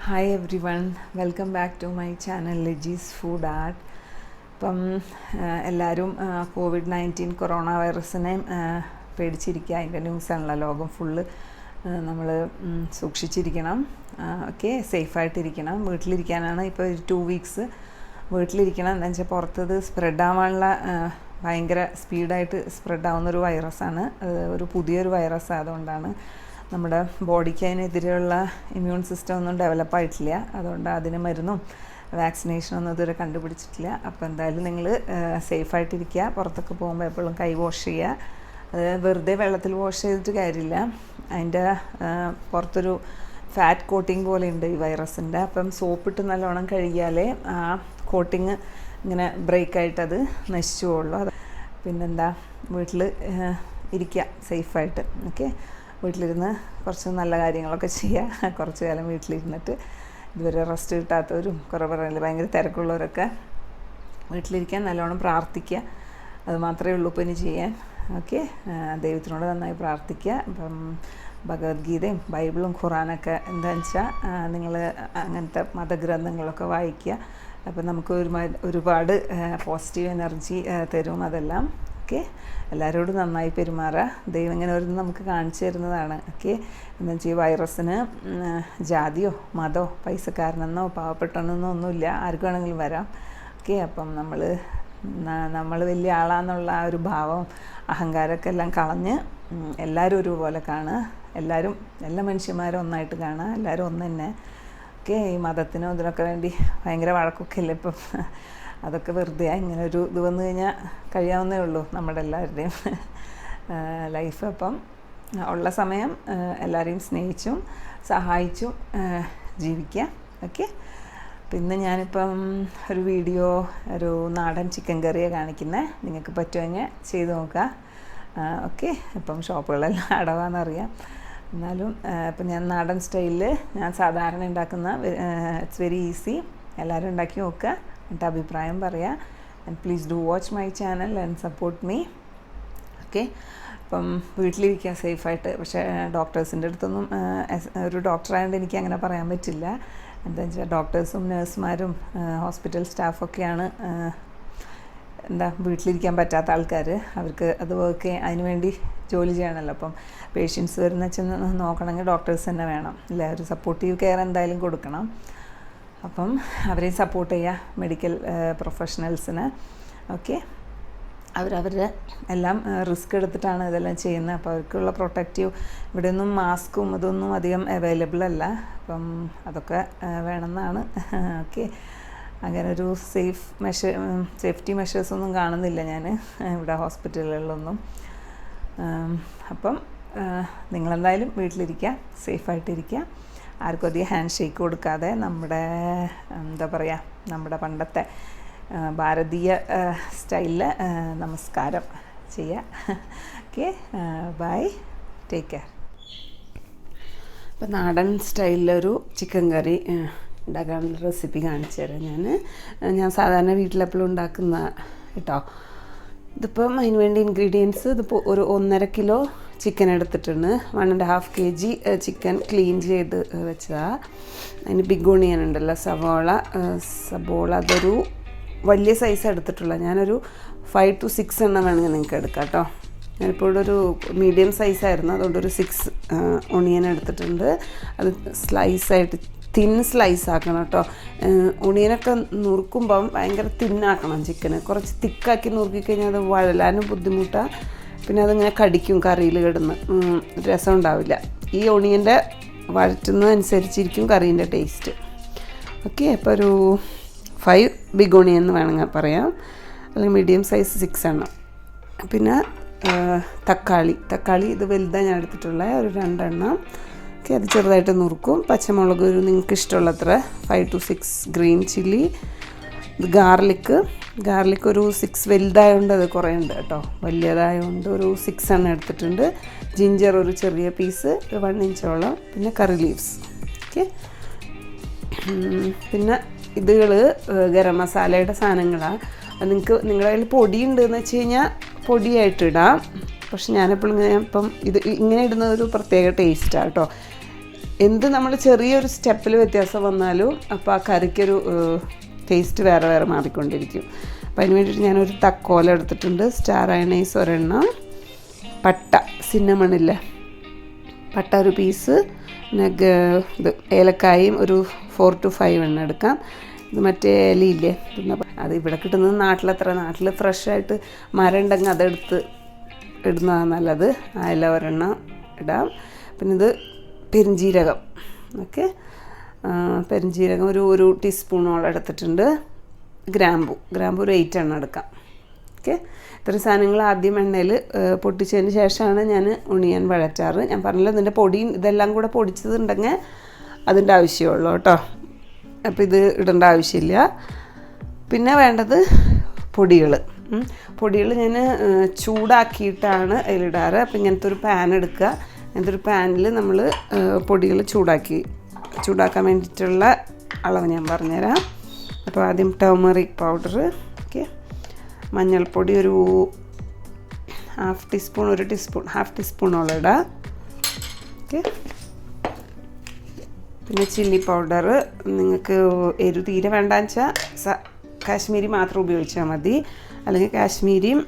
Hi everyone, welcome back to my channel Liji's food art. ഇപ്പം എല്ലാവരും COVID-19 corona വൈറസിനെ പേടിച്ചിരിക്കുക. അതിൻ്റെ ന്യൂസാണല്ലോ ലോകം ഫുള്ള്. നമ്മൾ സൂക്ഷിച്ചിരിക്കണം, ഓക്കെ, സേഫായിട്ടിരിക്കണം. വീട്ടിലിരിക്കാനാണ് ഇപ്പോൾ 2 വീക്സ് വീട്ടിലിരിക്കണം. എന്താ വെച്ചാൽ പുറത്തത് സ്പ്രെഡ് ആവാനുള്ള ഭയങ്കര സ്പീഡായിട്ട് സ്പ്രെഡ് ആവുന്നൊരു വൈറസാണ്. ഒരു പുതിയൊരു വൈറസ് ആയതുകൊണ്ടാണ് നമ്മുടെ ബോഡിക്ക് അതിനെതിരെയുള്ള ഇമ്മ്യൂൺ സിസ്റ്റം ഒന്നും ഡെവലപ്പായിട്ടില്ല. അതുകൊണ്ട് അതിന് മരുന്നും വാക്സിനേഷനൊന്നും ഇതുവരെ കണ്ടുപിടിച്ചിട്ടില്ല. അപ്പോൾ എന്തായാലും നിങ്ങൾ സേഫായിട്ടിരിക്കുക. പുറത്തൊക്കെ പോകുമ്പോൾ എപ്പോഴും കൈ വാഷ് ചെയ്യുക. അത് വെറുതെ വെള്ളത്തിൽ വാഷ് ചെയ്തിട്ട് കാര്യമില്ല. അതിൻ്റെ പുറത്തൊരു ഫാറ്റ് കോട്ടിങ് പോലെ ഉണ്ട് ഈ വൈറസിൻ്റെ. അപ്പം സോപ്പിട്ട് നല്ലോണം കഴുകിയാലേ ആ കോട്ടിങ് ഇങ്ങനെ ബ്രേക്കായിട്ടത് നശിച്ചു പോകുള്ളൂ. പിന്നെന്താ, വീട്ടിൽ ഇരിക്കുക സേഫായിട്ട്, ഓക്കെ. വീട്ടിലിരുന്ന് കുറച്ച് നല്ല കാര്യങ്ങളൊക്കെ ചെയ്യുക. കുറച്ച് കാലം വീട്ടിലിരുന്നിട്ട് ഇതുവരെ റെസ്റ്റ് കിട്ടാത്തവരും കുറേ പറയില്ല, ഭയങ്കര തിരക്കുള്ളവരൊക്കെ വീട്ടിലിരിക്കാൻ, നല്ലോണം പ്രാർത്ഥിക്കുക. അത് മാത്രമേ ഉള്ളൂ ഇപ്പോൾ ഇനി ചെയ്യാൻ, ഓക്കെ. ദൈവത്തിനോട് നന്നായി പ്രാർത്ഥിക്കുക. ഇപ്പം ഭഗവത്ഗീതയും ബൈബിളും ഖുറാനൊക്കെ എന്താണെന്ന് വെച്ചാൽ നിങ്ങൾ അങ്ങനത്തെ മതഗ്രന്ഥങ്ങളൊക്കെ വായിക്കുക. അപ്പം നമുക്ക് ഒരുപാട് പോസിറ്റീവ് എനർജി തരും അതെല്ലാം, ഓക്കെ. എല്ലാവരോടും നന്നായി പെരുമാറുക. ദൈവം ഇങ്ങനെ ഒരു നമുക്ക് കാണിച്ചു തരുന്നതാണ്, ഓക്കെ. എന്താ വെച്ചാൽ ഈ വൈറസിന് ജാതിയോ മതമോ പൈസക്കാരനെന്നോ പാവപ്പെട്ടെന്നോ ഒന്നുമില്ല, ആർക്ക് വേണമെങ്കിലും വരാം, ഓക്കെ. അപ്പം നമ്മൾ വലിയ ആളാന്നുള്ള ആ ഒരു ഭാവം അഹങ്കാരമൊക്കെ എല്ലാം കളഞ്ഞ് എല്ലാവരും ഒരുപോലെ കാണുക. എല്ലാ മനുഷ്യന്മാരും ഒന്നായിട്ട് കാണുക. എല്ലാവരും ഒന്ന് തന്നെ, ഓക്കെ. ഈ മതത്തിനോ ഇതിനൊക്കെ വേണ്ടി ഭയങ്കര വഴക്കൊക്കെ ഇല്ല ഇപ്പം. അതൊക്കെ വെറുതെ ഇങ്ങനെ ഒരു ഇത് വന്നു കഴിഞ്ഞാൽ കഴിയാവുന്നേ ഉള്ളൂ നമ്മുടെ എല്ലാവരുടെയും ലൈഫ്. അപ്പം ഉള്ള സമയം എല്ലാവരെയും സ്നേഹിച്ചും സഹായിച്ചും ജീവിക്കുക, ഓക്കെ. പിന്നെ ഞാനിപ്പം ഒരു വീഡിയോ, ഒരു നാടൻ ചിക്കൻ കറിയാണ് കാണിക്കുന്നത്. നിങ്ങൾക്ക് പറ്റുമെങ്കിൽ ചെയ്ത് നോക്കുക, ഓക്കെ. ഇപ്പം ഷോപ്പുകളെല്ലാം അടവാന്നറിയാം, എന്നാലും ഇപ്പം ഞാൻ നാടൻ സ്റ്റൈലിൽ ഞാൻ സാധാരണ ഉണ്ടാക്കുന്ന ഇറ്റ്സ് വെരി ഈസി. എല്ലാവരും ഉണ്ടാക്കി നോക്കുക, എന്നിട്ട് അഭിപ്രായം പറയുക. And please do watch my channel and support me, okay. അപ്പം വീട്ടിലിരിക്കുക സേഫായിട്ട്. പക്ഷേ ഡോക്ടേഴ്സിൻ്റെ അടുത്തൊന്നും ഒരു ഡോക്ടറായതുകൊണ്ട് എനിക്ക് അങ്ങനെ പറയാൻ പറ്റില്ല. എന്താ വെച്ചാൽ ഡോക്ടേഴ്സും നഴ്സുമാരും ഹോസ്പിറ്റൽ സ്റ്റാഫൊക്കെയാണ് വീട്ടിലിരിക്കാൻ പറ്റാത്ത ആൾക്കാർ. അവർക്ക് അത് അതിന് വേണ്ടി ജോലി ചെയ്യണമല്ലോ. അപ്പം പേഷ്യൻസ് വരുന്ന വെച്ചാൽ നോക്കണമെങ്കിൽ ഡോക്ടേഴ്സ് തന്നെ വേണം, അല്ലേ. ഒരു സപ്പോർട്ടീവ് കെയർ എന്തായാലും കൊടുക്കണം. അപ്പം അവരെ സപ്പോർട്ട് ചെയ്യുക, മെഡിക്കൽ പ്രൊഫഷണൽസിന്, ഓക്കെ. അവരവരുടെ എല്ലാം റിസ്ക് എടുത്തിട്ടാണ് ഇതെല്ലാം ചെയ്യുന്നത്. അപ്പോൾ അവർക്കുള്ള പ്രൊട്ടക്റ്റീവ് ഇവിടെയൊന്നും മാസ്കും ഇതൊന്നും അധികം അവൈലബിൾ അല്ല. അപ്പം അതൊക്കെ വേണമെന്നാണ്, ഓക്കെ. അങ്ങനെ ഒരു സേഫ്റ്റി മെഷേഴ്സൊന്നും കാണുന്നില്ല ഞാൻ ഇവിടെ ഹോസ്പിറ്റലുകളിലൊന്നും. അപ്പം നിങ്ങളെന്തായാലും വീട്ടിലിരിക്കുക, സേഫായിട്ടിരിക്കുക. ആർക്കും അധികം ഹാൻഡ് ഷേക്ക് കൊടുക്കാതെ നമ്മുടെ എന്താ പറയുക, നമ്മുടെ പണ്ടത്തെ ഭാരതീയ സ്റ്റൈലിൽ നമസ്കാരം ചെയ്യുക, ഓക്കെ. By, take care. ഇപ്പം നാടൻ സ്റ്റൈലിലൊരു ചിക്കൻ കറി ഉണ്ടാക്കാനുള്ള റെസിപ്പി കാണിച്ചു തരാം. ഞാൻ സാധാരണ വീട്ടിലെപ്പോഴും ഉണ്ടാക്കുന്ന കേട്ടോ. ഇതിപ്പം അതിന് വേണ്ടി ഇൻഗ്രീഡിയൻസ് ഇതിപ്പോൾ ഒരു 1.5 കിലോ ചിക്കൻ എടുത്തിട്ടുണ്ട്. 1.5 kg ചിക്കൻ ക്ലീൻ ചെയ്ത് വെച്ചതാണ്. അതിന് ബിഗ് ഓണിയൻ ഉണ്ടല്ലോ, സബോള അതൊരു വലിയ സൈസ് എടുത്തിട്ടുള്ള. ഞാനൊരു 5 to 6 എണ്ണം വേണമെങ്കിൽ നിങ്ങൾക്ക് എടുക്കാം കേട്ടോ. ഞാനിപ്പോൾ ഇവിടെ ഒരു മീഡിയം സൈസായിരുന്നു, അതുകൊണ്ട് ഒരു 6 ഒണിയൻ എടുത്തിട്ടുണ്ട്. അത് സ്ലൈസായിട്ട് തിൻ സ്ലൈസ് ആക്കണം കേട്ടോ. ഒണിയനൊക്കെ നുറുക്കുമ്പം ഭയങ്കര തിന്നാക്കണം ചിക്കന്. കുറച്ച് തിക്കാക്കി നുറുക്കിക്കഴിഞ്ഞാൽ അത് വഴലാനും ബുദ്ധിമുട്ടാണ്. പിന്നെ അതിങ്ങനെ കടിക്കും, കറിയിൽ കിടന്ന് രസം ഉണ്ടാവില്ല. ഈ ഒണിയൻ്റെ വഴറ്റുന്നതനുസരിച്ചിരിക്കും കറീൻ്റെ ടേസ്റ്റ്, ഓക്കെ. അപ്പോൾ ഒരു 5 ബിഗ് ഓണിയൻ എന്ന് വേണമെങ്കിൽ പറയാം, അല്ലെങ്കിൽ മീഡിയം സൈസ് 6 എണ്ണം. പിന്നെ തക്കാളി ഇത് വലുതാണ് ഞാൻ എടുത്തിട്ടുള്ളത്, ഒരു 2 എണ്ണം, ഓക്കെ. അത് ചെറുതായിട്ട് നുറുക്കും. പച്ചമുളക് ഒരു നിങ്ങൾക്ക് ഇഷ്ടമുള്ളത്ര 5 to 6 ഗ്രീൻ ചില്ലി. ഗാർലിക് ഒരു 6 വലുതായതുകൊണ്ട് അത് കുറേ ഉണ്ട് കേട്ടോ. വലിയതായതുകൊണ്ട് ഒരു 6 എണ്ണം എടുത്തിട്ടുണ്ട്. ജിഞ്ചർ ഒരു ചെറിയ പീസ്, 1 ഇഞ്ചോളം. പിന്നെ കറി ലീവ്സ്, ഓക്കെ. പിന്നെ ഇതുകൾ ഗരം മസാലയുടെ സാധനങ്ങളാണ്. നിങ്ങളുടെ കയ്യിൽ പൊടി ഉണ്ടെന്ന് വെച്ച് കഴിഞ്ഞാൽ പൊടിയായിട്ടിടാം. പക്ഷെ ഞാനെപ്പോഴും ഇപ്പം ഇങ്ങനെ ഇടുന്ന ഒരു പ്രത്യേക ടേസ്റ്റാണ് കേട്ടോ. എന്ത് നമ്മൾ ചെറിയൊരു സ്റ്റെപ്പിൽ വ്യത്യാസം വന്നാലും അപ്പോൾ ആ കറിക്കൊരു ടേസ്റ്റ് വേറെ വേറെ മാറിക്കൊണ്ടിരിക്കും. അപ്പോൾ അതിന് വേണ്ടിയിട്ട് ഞാനൊരു തക്കോല എടുത്തിട്ടുണ്ട്, സ്റ്റാർ അയണൈസ് ഒരെണ്ണം, പട്ട സിന്നമണില്ലേ പട്ട ഒരു പീസ്, പിന്നെ ഇത് ഏലക്കായും ഒരു 4 to 5 എണ്ണം എടുക്കാം. ഇത് മറ്റേ ഇലയില്ലേ, അത് ഇവിടെ കിട്ടുന്നത് നാട്ടിൽ ഫ്രഷായിട്ട് മരം ഉണ്ടെങ്കിൽ അതെടുത്ത് ഇടുന്നതാണ് നല്ലത്. ആ ഇല ഒരെണ്ണം ഇടാം. പിന്നെ ഇത് പെരുംജീരകം, ഓക്കെ, പെരുംജീരകം ഒരു ടീസ്പൂണോളം എടുത്തിട്ടുണ്ട്. ഗ്രാമ്പു ഒരു 8 എണ്ണം എടുക്കാം. ഓക്കെ, ഇത്രയും സാധനങ്ങൾ ആദ്യം എണ്ണയിൽ പൊട്ടിച്ചതിന് ശേഷമാണ് ഞാൻ ഉണിയൻ വഴറ്റാറ്. ഞാൻ പറഞ്ഞല്ലോ ഇതിൻ്റെ പൊടിയും ഇതെല്ലാം കൂടെ പൊടിച്ചതുണ്ടെങ്കിൽ അതിൻ്റെ ആവശ്യമുള്ളൂ കേട്ടോ. അപ്പോൾ ഇത് ഇടേണ്ട ആവശ്യമില്ല. പിന്നെ വേണ്ടത് പൊടികൾ ഞാൻ ചൂടാക്കിയിട്ടാണ് അതിലിടാറ്. അപ്പോൾ ഇങ്ങനത്തെ ഒരു പാൻ എടുക്കുക. ഇങ്ങനത്തെ ഒരു പാനിൽ നമ്മൾ പൊടികൾ ചൂടാക്കാൻ വേണ്ടിയിട്ടുള്ള അളവ് ഞാൻ പറഞ്ഞുതരാം. അപ്പോൾ ആദ്യം ടർമറിക് പൗഡർ, ഓക്കെ, മഞ്ഞൾപ്പൊടി ഒരു ഹാഫ് ടീസ്പൂണോളം ഇടാം. ഓക്കെ, പിന്നെ ചില്ലി പൗഡർ, നിങ്ങൾക്ക് എരിവ് തീരെ വേണ്ടാന്ന് വെച്ചാൽ കാശ്മീരി മാത്രം ഉപയോഗിച്ചാൽ മതി, അല്ലെങ്കിൽ കാശ്മീരിയും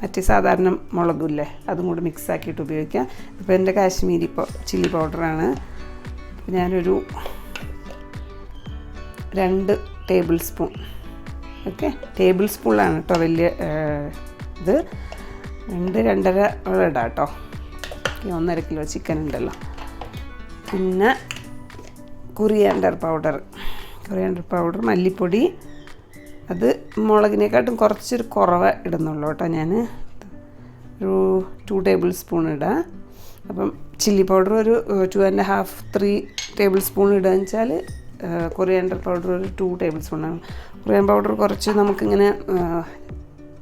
മറ്റേ സാധാരണ മുളകില്ലേ അതും കൂടെ മിക്സ് ആക്കിയിട്ട് ഉപയോഗിക്കാം. ഇപ്പോൾ എൻ്റെ കാശ്മീരി ചില്ലി പൗഡറാണ്. ഞാനൊരു 2 ടേബിൾ സ്പൂൺ, ഓക്കെ, ടേബിൾ സ്പൂണാണ് കേട്ടോ വലിയ ഇത്, 2-2.5 ഇടാം കേട്ടോ. 1.5 കിലോ ചിക്കൻ ഉണ്ടല്ലോ. പിന്നെ കൊറിയാണ്ടർ പൗഡർ, മല്ലിപ്പൊടി, അത് മുളകിനെക്കാട്ടും കുറവ് ഇടുന്നുള്ളൂ കേട്ടോ. ഞാൻ ഒരു 2 ടേബിൾ സ്പൂൺ ഇടാം. അപ്പം ചില്ലി പൗഡർ ഒരു 2.5-3 ടേബിൾ സ്പൂൺ ഇടുകയെന്ന് വെച്ചാൽ കൊറിയാണ്ടർ പൗഡർ ഒരു 2 ടേബിൾ സ്പൂണാണ്. കൊറിയാൻ പൗഡർ കുറച്ച് നമുക്കിങ്ങനെ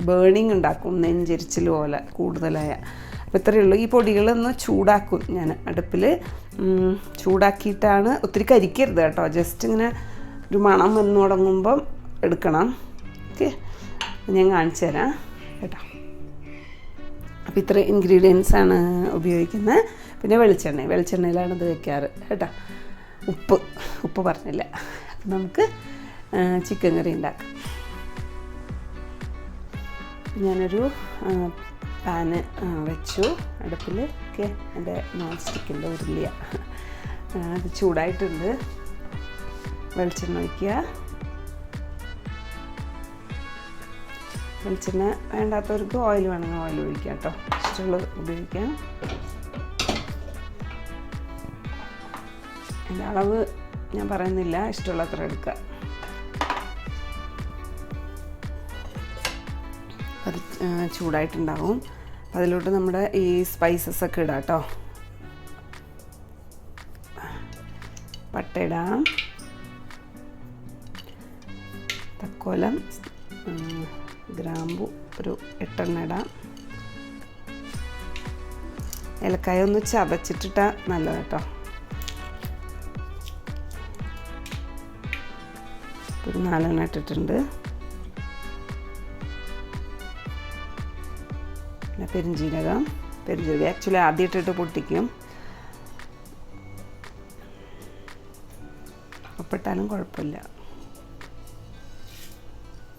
ബേണിങ് ഉണ്ടാക്കും, നെഞ്ചരിച്ചിൽ പോലെ കൂടുതലായ. അപ്പോൾ ഇത്രയേ ഉള്ളൂ. ഈ പൊടികളൊന്ന് ചൂടാക്കും ഞാൻ അടുപ്പിൽ. ചൂടാക്കിയിട്ടാണ്, ഒത്തിരി കരിക്കരുത് കേട്ടോ, ജസ്റ്റ് ഇങ്ങനെ ഒരു മണം വന്ന് തുടങ്ങുമ്പം എടുക്കണം. ഓക്കെ, ഞാൻ കാണിച്ചു തരാം കേട്ടോ. അപ്പോൾ ഇത്ര ഇൻഗ്രീഡിയൻസാണ് ഉപയോഗിക്കുന്നത്. പിന്നെ വെളിച്ചെണ്ണയിലാണ് ഇത് വയ്ക്കാറ് കേട്ടോ. ഉപ്പ് പറഞ്ഞില്ല. അപ്പം നമുക്ക് ചിക്കൻ കറി ഉണ്ടാക്കാം. ഞാനൊരു പാന് വെച്ചു അടുപ്പിൽ. ഓക്കെ, എൻ്റെ നോൺ സ്റ്റിക്കിൻ്റെ ഉരുളിയ, അത് ചൂടായിട്ടുണ്ട്. വെളിച്ചെണ്ണ ഒഴിക്കുക. വെളിച്ചെണ്ണ വേണ്ടാത്തവർക്ക് ഓയിൽ വേണമെങ്കിൽ ഓയിൽ ഒഴിക്കാം കേട്ടോ, ഇഷ്ടമുള്ളത് ഉപയോഗിക്കാം. എൻ്റെ അളവ് ഞാൻ പറയുന്നില്ല, ഇഷ്ടമുള്ളത്ര എടുക്കുക. അത് ചൂടായിട്ടുണ്ടാവും. അതിലോട്ട് നമ്മുടെ ഈ സ്പൈസസ് ഒക്കെ ഇടാം കേട്ടോ. പട്ട ഇടാം, തക്കോലം, ഗ്രാമ്പു ഒരു 8 എണ്ണം ഇടാം. ഏലക്കായ ഒന്ന് ചതച്ചിട്ടിട്ടാൽ നല്ലത് കേട്ടോ. ഒരു 4 എണ്ണം ഇട്ടിട്ടുണ്ട്. പിന്നെ പെരുംജീരകം ആക്ച്വലി ആദ്യം ഇട്ടിട്ട് പൊട്ടിക്കും, ഉപ്പിട്ടാലും കുഴപ്പമില്ല.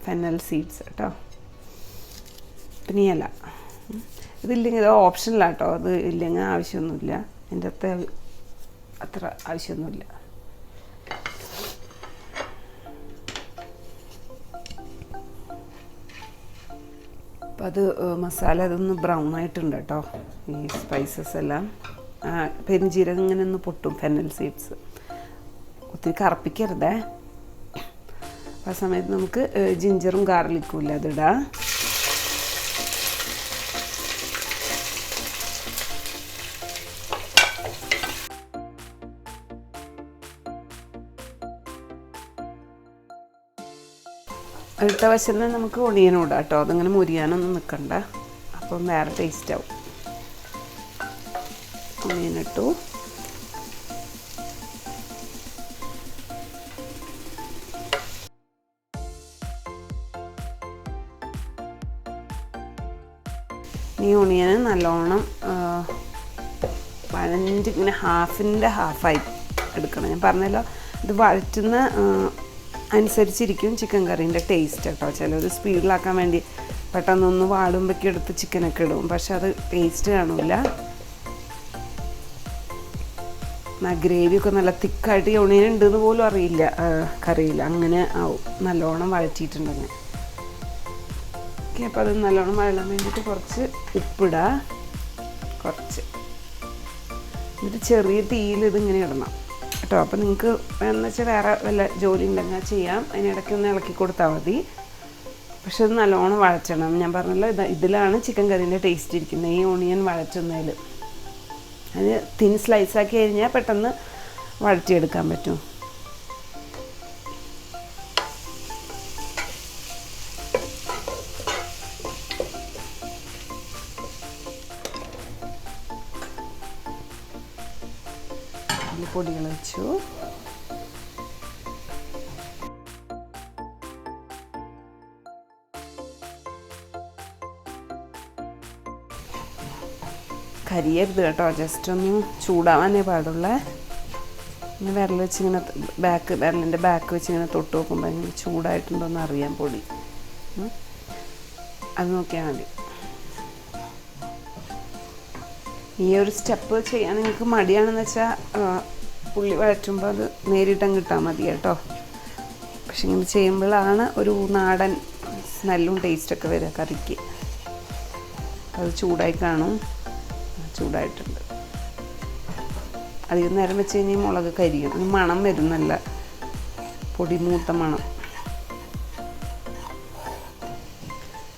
ഫെന്നൽ സീഡ്സ് കേട്ടോ. പിന്നെ ഈ ഇല ഇതില്ലെങ്കിൽ ഇത് ഓപ്ഷനിലാണ് കേട്ടോ, അത് ഇല്ലെങ്കിൽ ആവശ്യമൊന്നുമില്ല, എൻ്റെ അത്ര ആവശ്യമൊന്നുമില്ല. അപ്പം അത് മസാല അതൊന്ന് ബ്രൗൺ ആയിട്ടുണ്ട് കേട്ടോ. ഈ സ്പൈസസ് എല്ലാം പെരുംജീരകം ഇങ്ങനെ ഒന്ന് പൊട്ടും, ഫെന്നൽ സീഡ്സ് ഒത്തിരി കറുപ്പിക്കരുതേ. ആ സമയത്ത് നമുക്ക് ജിഞ്ചറും ഗാർലിക്കും ഇല്ല, അതിടാം. ഇട്ട വശം നമുക്ക് ഒണിയനും ഇടാം കേട്ടോ. അതിങ്ങനെ മുരിയാനൊന്നും നിൽക്കണ്ട, അപ്പം വേറെ ടേസ്റ്റ് ആവും. ഒണിയനിട്ടു. ഈ ഒണിയന് നല്ലോണം വഴഞ്ഞ് ഇങ്ങനെ ഹാഫായി എടുക്കണം. ഞാൻ പറഞ്ഞല്ലോ ഇത് വഴറ്റുന്ന അനുസരിച്ചിരിക്കും ചിക്കൻ കറീൻ്റെ ടേസ്റ്റ് കേട്ടോ. ചിലർ സ്പീഡിലാക്കാൻ വേണ്ടി പെട്ടെന്നൊന്ന് വാടുമ്പോഴേക്കും എടുത്ത് ചിക്കനൊക്കെ ഇടും, പക്ഷെ അത് ടേസ്റ്റ് കാണില്ല. ഗ്രേവിയൊക്കെ നല്ല തിക്കായിട്ട് ഒണിയൻ ഉണ്ടെന്ന് പോലും അറിയില്ല കറിയില്ല, അങ്ങനെ ആവും നല്ലോണം വഴറ്റിയിട്ടുണ്ടെങ്കിൽ. ഓക്കെ, അപ്പോൾ അത് നല്ലോണം വഴലാൻ വേണ്ടിയിട്ട് കുറച്ച് ഉപ്പിടുക, കുറച്ച് എന്നിട്ട് ചെറിയ തീയിൽ ഇതിങ്ങനെ ഇടണം കേട്ടോ. അപ്പോൾ നിങ്ങൾക്ക് വേണമെന്ന് വെച്ചാൽ വേറെ വല്ല ജോലി ഉണ്ടെങ്കിൽ ചെയ്യാം, അതിനിടയ്ക്ക് ഒന്ന് ഇളക്കി കൊടുത്താൽ മതി. പക്ഷെ ഇത് നല്ലോണം വഴറ്റണം. ഞാൻ പറഞ്ഞല്ലോ ഇതിലാണ് ചിക്കൻ കറീൻ്റെ ടേസ്റ്റ് ഇരിക്കുന്നത്, ഈ ഓണിയൻ വഴറ്റുന്നതിൽ. അത് തിൻ സ്ലൈസാക്കി കഴിഞ്ഞാൽ പെട്ടെന്ന് വഴറ്റിയെടുക്കാൻ പറ്റും. പൊടികൾ വെച്ചു. കരിയരുത് കേട്ടോ, ജസ്റ്റ് ഒന്ന് ചൂടാവാനേ പാടുള്ളേ. ഇങ്ങനെ വിരൽ വെച്ച് ഇങ്ങനെ വിരലിൻ്റെ ബാക്ക് വെച്ച് ഇങ്ങനെ തൊട്ട് നോക്കുമ്പോൾ ഇങ്ങനെ ചൂടായിട്ടുണ്ടോയെന്ന് അറിയാം പൊടി. അത് നോക്കിയാൽ മതി. ഈ ഒരു സ്റ്റെപ്പ് ചെയ്യാൻ നിങ്ങൾക്ക് മടിയാണെന്ന് വെച്ചാൽ ഉള്ളി വഴറ്റുമ്പോൾ അത് നേരിട്ടങ്ങ് ഇട്ടാൽ മതി കേട്ടോ. പക്ഷെ ഇങ്ങനെ ചെയ്യുമ്പോഴാണ് ഒരു നാടൻ സ്മെല്ലും ടേസ്റ്റൊക്കെ വരിക കറിക്ക്. അത് ചൂടായി കാണും, ചൂടായിട്ടുണ്ട്. അധികം നേരം വെച്ച് കഴിഞ്ഞാൽ മുളക് കരിയും, അത് മണം വരും, നല്ല പൊടി മൂത്ത മണം.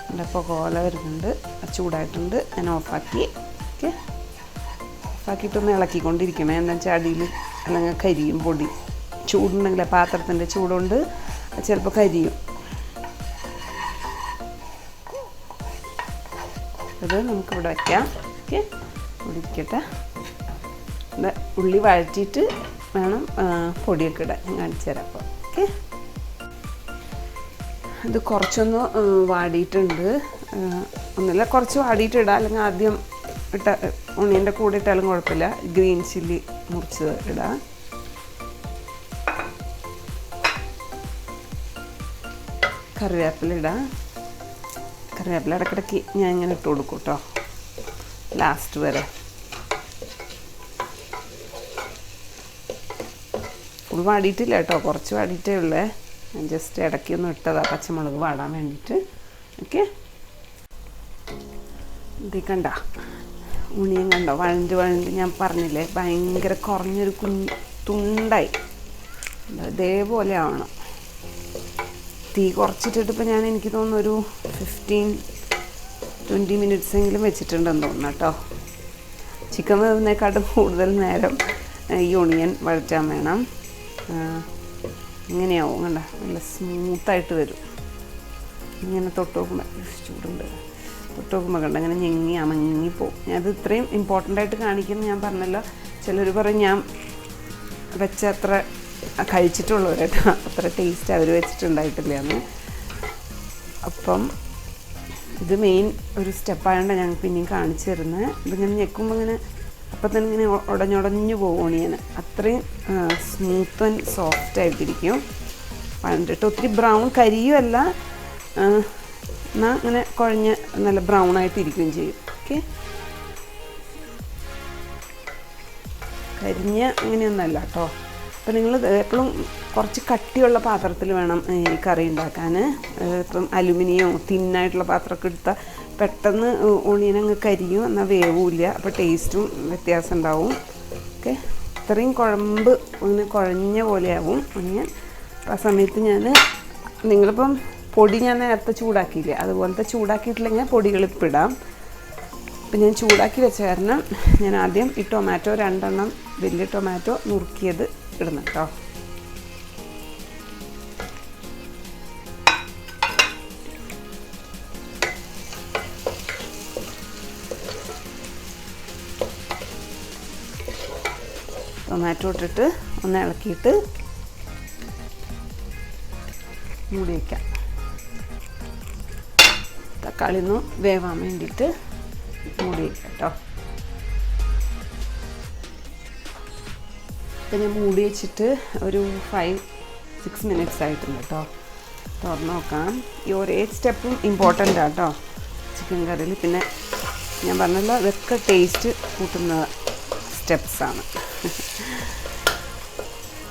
എൻ്റെ പുകോല വരുന്നുണ്ട്, ചൂടായിട്ടുണ്ട്. ഞാൻ ഓഫാക്കി. ഓക്കെ, ഓഫാക്കിയിട്ടൊന്ന് ഇളക്കിക്കൊണ്ടിരിക്കണം. എന്താ വെച്ചാൽ അടിയിൽ അല്ലെങ്കിൽ കരിയും പൊടി. ചൂടുണ്ടെങ്കിൽ പാത്രത്തിൻ്റെ ചൂടുകൊണ്ട് ചിലപ്പോൾ കരിയും. അത് നമുക്കിവിടെ വയ്ക്കാം. ഓക്കെ, ഇവിടെ ഇരിക്കട്ടെ. ഉള്ളി വഴറ്റിയിട്ട് വേണം പൊടിയൊക്കെ ഇടാൻ. ഞാൻ കാണിച്ചു തരാം അപ്പോൾ. ഓക്കെ, ഇത് കുറച്ചൊന്ന് വാടിയിട്ടുണ്ട്. ഒന്നുമില്ല, കുറച്ച് വാടിയിട്ട് ഇടാം, അല്ലെങ്കിൽ ആദ്യം ഉണ്ണിൻ്റെ കൂടെ ഇട്ടാലും കുഴപ്പമില്ല. ഗ്രീൻ ചില്ലി മുറിച്ച് ഇടാം. കറിവേപ്പില ഇടാം. കറിവേപ്പില ഇടയ്ക്കിടയ്ക്ക് ഞാൻ ഇങ്ങനെ ഇട്ട് കൊടുക്കും കേട്ടോ, ലാസ്റ്റ് വരെ. ഫുൾ വാടിയിട്ടില്ല കേട്ടോ, കുറച്ച് വാടിയിട്ടേ ഉള്ളേ. ഞാൻ ജസ്റ്റ് ഇടയ്ക്കൊന്നും ഇട്ടതാണ് പച്ചമുളക് വാടാൻ വേണ്ടിയിട്ട്. ഓക്കെ, ഇത് കണ്ട ഉണിയും കണ്ടോ, വഴണ്ട് ഞാൻ പറഞ്ഞില്ലേ ഭയങ്കര കുറഞ്ഞൊരു തുണ്ടായി. ഇതേപോലെ ആവണം. തീ കുറച്ചിട്ടിട്ടിപ്പോൾ ഞാൻ എനിക്ക് തോന്നുന്നു ഒരു 15-20 മിനിറ്റ്സെങ്കിലും വെച്ചിട്ടുണ്ടെന്ന് തോന്നുന്നു കേട്ടോ. ചിക്കൻ വേവുന്നതിനെക്കാട്ടും കൂടുതൽ നേരം ഈ ഒണിയൻ വഴറ്റാൻ വേണം. ഇങ്ങനെയാവും കണ്ട, നല്ല സ്മൂത്തായിട്ട് വരും. ഇങ്ങനെ തൊട്ട് നോക്കുമ്പോൾ ചൂടുണ്ട്, തൊട്ട് നോക്കുമ്പോൾ കണ്ട ഇങ്ങനെ ഞെങ്ങി അമങ്ങിപ്പോവും. ഞാനത് ഇത്രയും ഇമ്പോർട്ടൻ്റ് ആയിട്ട് കാണിക്കുന്നത് ഞാൻ പറഞ്ഞല്ലോ. ചിലർ പറയും ഞാൻ വെച്ച അത്ര കഴിച്ചിട്ടുള്ളവരേട്ടോ, അത്ര ടേസ്റ്റ് അവർ വെച്ചിട്ടുണ്ടായിട്ടില്ല എന്ന്. അപ്പം ഇത് മെയിൻ ഒരു സ്റ്റെപ്പായതുകൊണ്ട് ഞങ്ങൾക്ക് പിന്നെയും കാണിച്ചു തരുന്നത്. ഇതിങ്ങനെ ഞെക്കുമ്പോൾ ഇങ്ങനെ അപ്പം തന്നെ ഇങ്ങനെ ഉടഞ്ഞുടഞ്ഞു പോകും ഓണിയൻ. അത്രയും സ്മൂത്ത് ആൻഡ് സോഫ്റ്റ് ആയിട്ടിരിക്കും. വഴണ്ടിട്ട് ഒത്തിരി ബ്രൗൺ കരിയുമല്ല, എന്നാൽ ഇങ്ങനെ കുഴഞ്ഞ് നല്ല ബ്രൗൺ ആയിട്ടിരിക്കുകയും ചെയ്യും. ഓക്കെ, കരിഞ്ഞ അങ്ങനെയൊന്നുമല്ല കേട്ടോ. അപ്പം നിങ്ങൾ എപ്പോഴും കുറച്ച് കട്ടിയുള്ള പാത്രത്തിൽ വേണം ഈ കറി ഉണ്ടാക്കാൻ. ഇപ്പം അലുമിനിയം തിന്നായിട്ടുള്ള പാത്രമൊക്കെ എടുത്താൽ പെട്ടെന്ന് ഓണിയൻ അങ്ങ് കരിയും, എന്നാൽ വേവില്ല. അപ്പോൾ ടേസ്റ്റും വ്യത്യാസം ഉണ്ടാവും. ഓക്കെ, ഇത്രയും കുഴമ്പ് ഒന്ന് കുഴഞ്ഞ പോലെയാവും ഓണിയൻ. ആ സമയത്ത് നിങ്ങളിപ്പം പൊടി ഞാൻ നേരത്തെ ചൂടാക്കിയില്ലേ, അതുപോലത്തെ ചൂടാക്കിയിട്ടില്ലെങ്കിൽ പൊടികളിപ്പോൾ ഇടാം. ഇപ്പം ഞാൻ ചൂടാക്കി വെച്ച കാരണം ഞാൻ ആദ്യം ഈ ടൊമാറ്റോ 2 വലിയ ടൊമാറ്റോ നുറുക്കിയത് ഇടണം കേട്ടോ. ടൊമാറ്റോ ഇട്ടിട്ട് ഒന്ന് ഇളക്കിയിട്ട് മൂടി വയ്ക്കാം. തക്കാളി ഒന്ന് വേവാൻ വേണ്ടിയിട്ട് മൂടി വയ്ക്കാം കേട്ടോ. ഇപ്പം ഞാൻ മൂടി വെച്ചിട്ട് ഒരു 5-6 മിനിറ്റ്സ് ആയിട്ടുണ്ട് കേട്ടോ. തുറന്ന് നോക്കാം. ഈ ഒരേ സ്റ്റെപ്പും ഇമ്പോർട്ടൻ്റ് കേട്ടോ ചിക്കൻ കറിയിൽ. പിന്നെ ഞാൻ പറഞ്ഞല്ലോ ഇതൊക്കെ ടേസ്റ്റ് കൂട്ടുന്ന സ്റ്റെപ്സാണ്.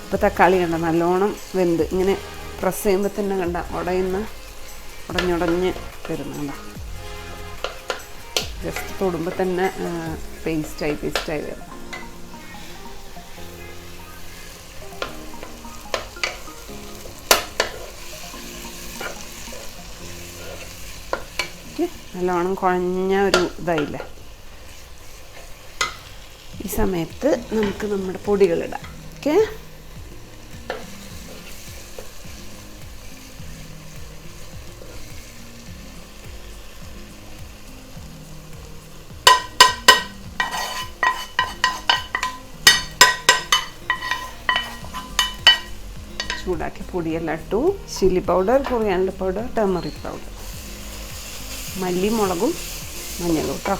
ഇപ്പോൾ തക്കാളി കണ്ട നല്ലോണം വെന്ത് ഇങ്ങനെ പ്രസ് ചെയ്യുമ്പോൾ തന്നെ കണ്ട ഉടഞ്ഞുടഞ്ഞ് വരുന്നുണ്ടോ. ജസ്റ്റ് തൊടുമ്പോൾ തന്നെ പേസ്റ്റായി വരും. നല്ലോണം കുഴഞ്ഞ ഒരു ഇതായില്ലേ. ഈ സമയത്ത് നമുക്ക് നമ്മുടെ പൊടികളിടാം. ഓക്കെ, ചൂടാക്കി പൊടിയെല്ലാം ഇട്ടു. Chilli powder, coriander powder, turmeric powder, മല്ലി, മുളകും മഞ്ഞളും കേട്ടോ.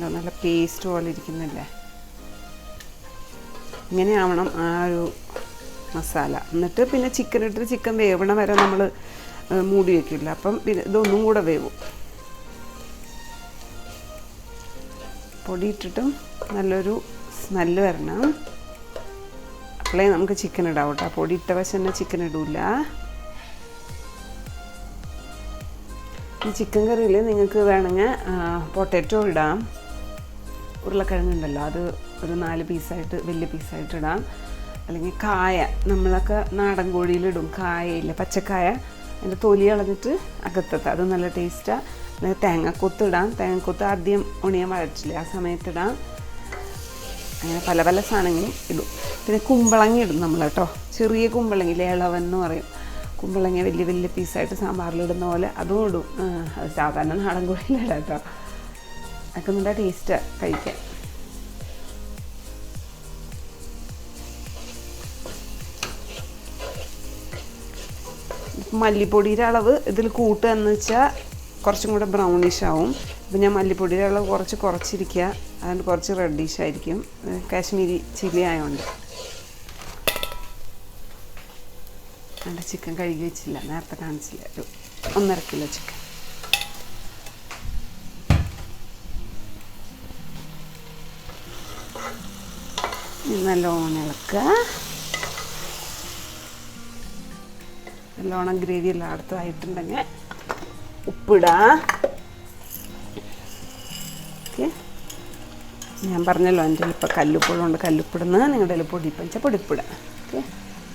നല്ല പേസ്റ്റ് പോലെ ഇരിക്കുന്നില്ലേ. ഇങ്ങനെ ആവണം ആ ഒരു മസാല. എന്നിട്ട് പിന്നെ ചിക്കൻ ഇട്ടിട്ട് ചിക്കൻ വേവണ വരെ നമ്മൾ മൂടി വയ്ക്കില്ല. അപ്പം പിന്നെ ഇതൊന്നും കൂടെ വേവും. പൊടി ഇട്ടിട്ടും നല്ലൊരു സ്മെല്ല് വരണം. അപ്പോഴേ നമുക്ക് ചിക്കൻ ഇടാം കേട്ടോ. പൊടി ഇട്ട വശം തന്നെ ചിക്കൻ ഇടില്ല. ഈ ചിക്കൻ കറിയിൽ നിങ്ങൾക്ക് വേണമെങ്കിൽ പൊട്ടാറ്റോ ഇടാം. ഉരുളക്കിഴങ്ങുണ്ടല്ലോ, അത് ഒരു 4 പീസായിട്ട് വലിയ പീസായിട്ട് ഇടാം. അല്ലെങ്കിൽ കായ, നമ്മളൊക്കെ നാടൻ കോഴിയിലിടും കായയില്ല, പച്ചക്കായ, അതിൻ്റെ തൊലി കളഞ്ഞിട്ട് അകത്തത്തെ, അത് നല്ല ടേസ്റ്റാണ്. അല്ലെങ്കിൽ തേങ്ങക്കൊത്ത് ഇടാം. തേങ്ങക്കൊത്ത് ആദ്യം ഒണിയാൻ വഴറ്റില്ലേ, ആ സമയത്തിടാം. അങ്ങനെ പല പല സാധനങ്ങളും ഇടും. പിന്നെ കുമ്പളങ്ങ ഇടും നമ്മൾ കേട്ടോ. ചെറിയ കുമ്പളങ്ങ, ഇളവൻ എന്ന് പറയും. കുമ്പളങ്ങ വലിയ വലിയ പീസായിട്ട് സാമ്പാറിലിടുന്ന പോലെ അതും ഇടും. അത് സാധാരണ നാടൻ കോഴിയിലിടാം കേട്ടോ. അതൊക്കെ നല്ല ടേസ്റ്റാണ് കഴിക്കാൻ. മല്ലിപ്പൊടിയുടെ അളവ് ഇതിൽ കൂട്ടുക എന്ന് വെച്ചാൽ കുറച്ചും കൂടെ ബ്രൗണിഷ് ആവും. ഇപ്പം ഞാൻ മല്ലിപ്പൊടിയുടെ അളവ് കുറച്ചിരിക്കുക. അതുകൊണ്ട് കുറച്ച് റെഡിഷ് ആയിരിക്കും, കാശ്മീരി ചില്ലി ആയതുകൊണ്ട്. എൻ്റെ ചിക്കൻ കഴുകി വെച്ചില്ല, നേരത്തെ കാണിച്ചില്ല. ഒരു 1.5 കിലോ ചിക്കൻ. നല്ലോണം ഇളക്കുക. നല്ലോണം ഗ്രേവി എല്ലാം അടുത്തതായിട്ടുണ്ടെങ്കിൽ ഉപ്പിടാം. ഓക്കെ, ഞാൻ പറഞ്ഞല്ലോ എൻ്റെ ഇപ്പോൾ കല്ലുപ്പുള്ളുണ്ട്. കല്ലുപ്പിടുന്ന നിങ്ങളുടെ കയ്യിൽ പൊടിപ്പം വെച്ചാൽ പൊടിപ്പിടാം. ഓക്കെ,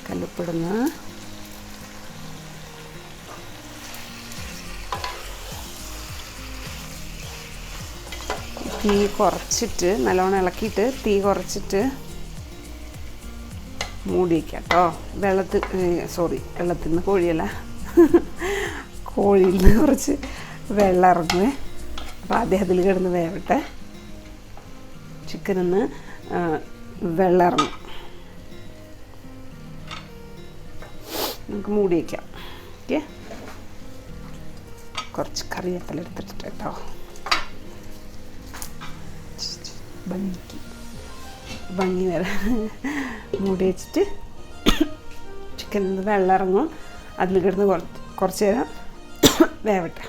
കല്ലുപ്പിടുന്ന തീ കുറച്ചിട്ട് നല്ലോണം ഇളക്കിയിട്ട് തീ കുറച്ചിട്ട് മൂടി വയ്ക്കാം കേട്ടോ. വെള്ളത്തിൽ നിന്ന് കോഴിയല്ല, കോഴിയിൽ നിന്ന് കുറച്ച് വെള്ളം ഇറങ്ങുവേ. അപ്പോൾ ആദ്യം അതിൽ കിടന്ന് വേവട്ടെ. ചിക്കനിൽ നിന്ന് വെള്ളം ഇറങ്ങും. നമുക്ക് മൂടി വയ്ക്കാം. ഓക്കെ, കുറച്ച് കറിവേപ്പില എടുത്തിട്ട് കേട്ടോ, ഭംഗി വരാൻ മൂടി വെച്ചിട്ട് ചിക്കനിൽ നിന്ന് വെള്ളം ഇറങ്ങും. അതിൽ കിടന്ന് കുറച്ച് നേരം വേവട്ടെ.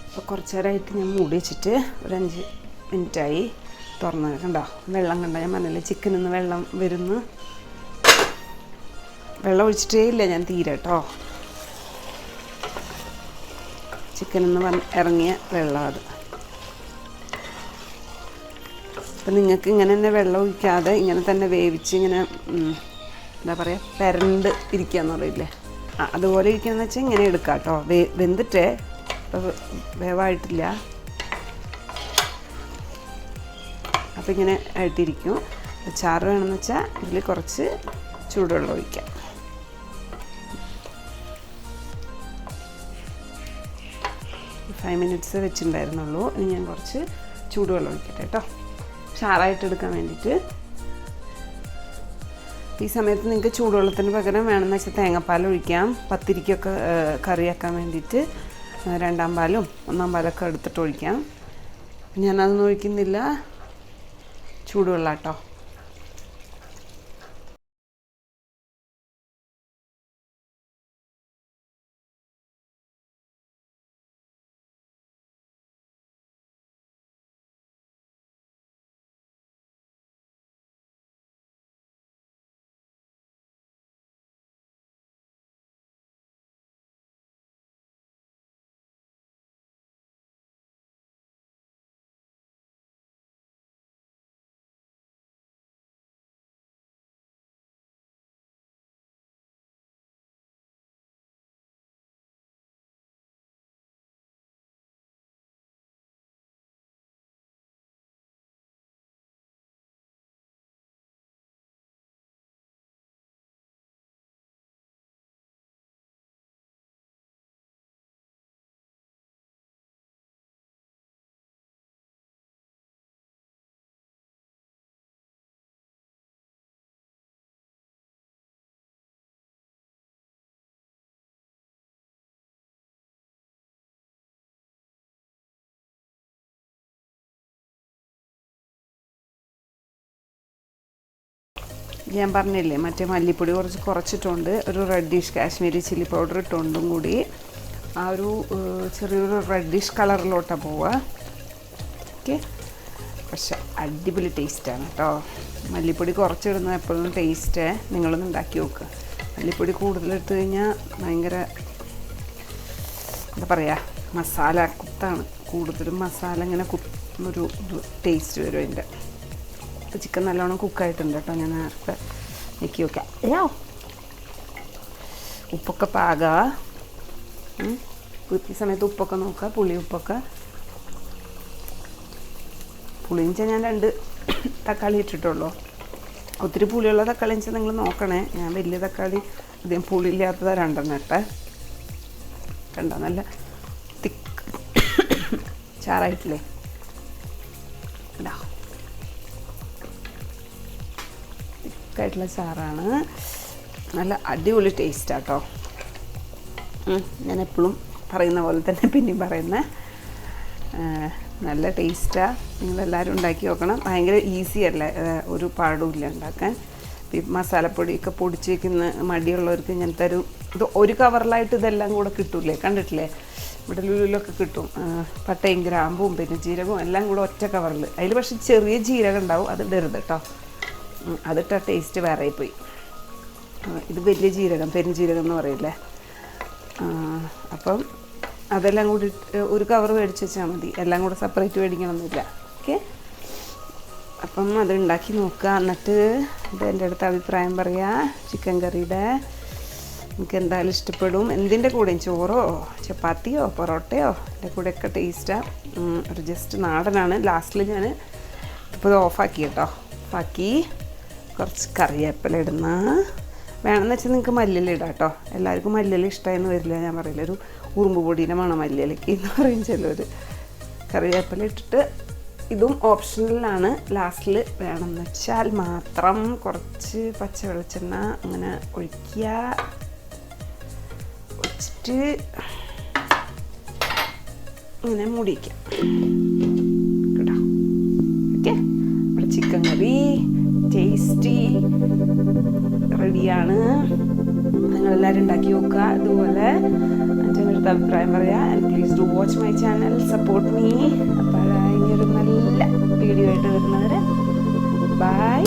അപ്പോൾ കുറച്ച് നേരമായിട്ട് ഞാൻ മൂടി വെച്ചിട്ട് ഒരു 5 മിനിറ്റായി തുറന്ന്. കണ്ടോ വെള്ളം കണ്ടോ? ഞാൻ പറഞ്ഞില്ലേ ചിക്കനിൽ നിന്ന് വെള്ളം വരുന്നു. വെള്ളം ഒഴിച്ചിട്ടേ ഇല്ല ഞാൻ തീരെ കേട്ടോ. ചിക്കനിൽ നിന്ന് ഇറങ്ങിയ വെള്ളം അത്. അപ്പം നിങ്ങൾക്ക് ഇങ്ങനെ തന്നെ വെള്ളം ഒഴിക്കാതെ ഇങ്ങനെ തന്നെ വേവിച്ച് ഇങ്ങനെ എന്താ പറയുക പെരണ്ട് ഇരിക്കുകയെന്ന് പറയില്ലേ, അതുപോലെ ഇരിക്കുകയെന്ന് വെച്ചാൽ ഇങ്ങനെ എടുക്കാം കേട്ടോ. വെന്തിട്ടേ വേവായിട്ടില്ല. അപ്പം ഇങ്ങനെ ആയിട്ടിരിക്കും. ചാറ് വേണമെന്ന് വെച്ചാൽ ഇതിൽ കുറച്ച് ചൂടുവെള്ളം ഒഴിക്കാം. 5 മിനിറ്റ്സ് വെച്ചിട്ടുണ്ടായിരുന്നുള്ളൂ. ഇനി ഞാൻ കുറച്ച് ചൂടുവെള്ളം ഒഴിക്കട്ടെ കേട്ടോ, ചാറായിട്ടെടുക്കാൻ വേണ്ടിയിട്ട്. ഈ സമയത്ത് നിങ്ങൾക്ക് ചൂടുവെള്ളത്തിന് പകരം വേണമെന്ന് വെച്ചാൽ തേങ്ങാപ്പാൽ ഒഴിക്കാം. പത്തിരിക്കൊക്കെ കറിയാക്കാൻ വേണ്ടിയിട്ട് 2ാം പാലും 1ാം പാലൊക്കെ എടുത്തിട്ട് ഒഴിക്കാം. ഞാനതൊന്നും ഒഴിക്കുന്നില്ല, ചൂടുവെള്ളം കേട്ടോ. ഞാൻ പറഞ്ഞില്ലേ മറ്റേ മല്ലിപ്പൊടി കുറച്ചിട്ടുണ്ട്, ഒരു റെഡിഷ് കാശ്മീരി ചില്ലി പൗഡർ ഇട്ടുകൊണ്ടും കൂടി ആ ഒരു ചെറിയൊരു റെഡിഷ് കളറിലോട്ടാണ് പോവുക. ഓക്കെ, പക്ഷെ അടിപൊളി ടേസ്റ്റാണ് കേട്ടോ. മല്ലിപ്പൊടി കുറച്ചിടുന്നത് എപ്പോഴും ടേസ്റ്റ്. നിങ്ങളൊന്ന് ഉണ്ടാക്കി നോക്കുക. മല്ലിപ്പൊടി കൂടുതലെടുത്ത് കഴിഞ്ഞാൽ ഭയങ്കര എന്താ പറയുക, മസാല കുത്താണ്. കൂടുതലും മസാല ഇങ്ങനെ കുത്തുന്നൊരു ടേസ്റ്റ് വരും അതിൻ്റെ. ചിക്കൻ നല്ലോണം കുക്കായിട്ടുണ്ട് കേട്ടോ. ഞാൻ നേരത്തെ ഞെക്കി വെക്കാം. അയ്യോ, ഉപ്പൊക്കെ പാകാ. ഈ സമയത്ത് ഉപ്പൊക്കെ നോക്കുക, ഉപ്പൊക്കെ. പുളിയും വെച്ചാൽ ഞാൻ 2 തക്കാളി ഇട്ടിട്ടുള്ളൂ. ഒത്തിരി പുളിയുള്ള തക്കാളി വെച്ചാൽ നിങ്ങൾ നോക്കണേ. ഞാൻ വലിയ തക്കാളി അധികം പുളിയില്ലാത്തത് 2 ഇട്ടേ. കണ്ടോ, നല്ല തിക്ക് ചാറായിട്ടില്ലേ. ഇതാ തിക്കായിട്ടുള്ള ചാറാണ്. നല്ല അടിപൊളി ടേസ്റ്റാട്ടോ. ഞാൻ എപ്പോഴും പറയുന്ന പോലെ തന്നെ പിന്നെയും പറയുന്നത്, നല്ല ടേസ്റ്റാണ്. നിങ്ങളെല്ലാവരും ഉണ്ടാക്കി നോക്കണം. ഭയങ്കര ഈസി അല്ലേ, ഒരു പാടുമില്ല ഉണ്ടാക്കാൻ. ഈ മസാലപ്പൊടിയൊക്കെ പൊടിച്ച് വയ്ക്കുന്ന മടിയുള്ളവർക്ക് ഇങ്ങനത്തെ ഒരു കവറിലായിട്ട് ഇതെല്ലാം കൂടെ കിട്ടൂലേ, കണ്ടിട്ടില്ലേ? ഇവിടെ ലുലുലൊക്കെ കിട്ടും. പട്ടയും ഗ്രാമ്പും പിന്നെ ജീരകവും എല്ലാം കൂടെ ഒറ്റ കവറിൽ. അതിൽ പക്ഷെ ചെറിയ ജീരകം ഉണ്ടാവും, അത് ഇടരുത് കേട്ടോ. അതിട്ട ടേസ്റ്റ് വേറെ പോയി. ഇത് വലിയ ജീരകം, പെരുംജീരകം എന്ന് പറയില്ലേ. അപ്പം അതെല്ലാം കൂടി ഒരു കവർ മേടിച്ച് വെച്ചാൽ മതി. എല്ലാം കൂടെ സെപ്പറേറ്റ് മേടിക്കണമെന്നില്ല. ഓക്കെ, അപ്പം അത് ഉണ്ടാക്കി നോക്കുക. എന്നിട്ട് ഇത് എൻ്റെ അടുത്ത് അഭിപ്രായം പറയുക. ചിക്കൻ കറിയുടെ എനിക്ക് എന്തായാലും ഇഷ്ടപ്പെടും. എന്തിൻ്റെ കൂടെയും, ചോറോ ചപ്പാത്തിയോ പൊറോട്ടയോ എൻ്റെ കൂടെയൊക്കെ ടേസ്റ്റാണ്. ഒരു ജസ്റ്റ് നാടനാണ്. ലാസ്റ്റിൽ ഞാൻ ഇപ്പോൾ ഇത് ഓഫാക്കി കേട്ടോ. ഓഫാക്കി കുറച്ച് കറിവേപ്പില ഇടുന്ന വേണമെന്ന് വെച്ചാൽ നിങ്ങൾക്ക് മല്ലിയില ഇടാം കേട്ടോ. എല്ലാവർക്കും മല്ലിയില ഇഷ്ടമായെന്ന് വരില്ല. ഞാൻ പറയില്ല, ഒരു ഉറുമ്പ് പൊടീനെ മണം മല്ലിയിലയ്ക്ക് എന്ന് പറയും ചിലർ. കറിവേപ്പില ഇട്ടിട്ട് ഇതും ഓപ്ഷണലാണ്. ലാസ്റ്റിൽ വേണമെന്ന് വെച്ചാൽ മാത്രം കുറച്ച് പച്ച വെളിച്ചെണ്ണ അങ്ങനെ ഒഴിക്കുക. ഒഴിച്ചിട്ട് ഇങ്ങനെ മൂടിക്കാം കേട്ടോ. ഓക്കെ, ഇവിടെ ചിക്കൻ കറി ടേസ്റ്റി റെഡിയാണ്. നിങ്ങളെല്ലാവരും ഉണ്ടാക്കി നോക്കുക. അതുപോലെ എൻ്റെ അടുത്ത് അഭിപ്രായം പറയാം. And please do watch my channel, support me. അപ്പോൾ ഇനിയൊരു നല്ല വീഡിയോ ആയിട്ട് വരുന്നവരെ ബൈ,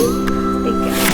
ടേക്ക് കെയർ.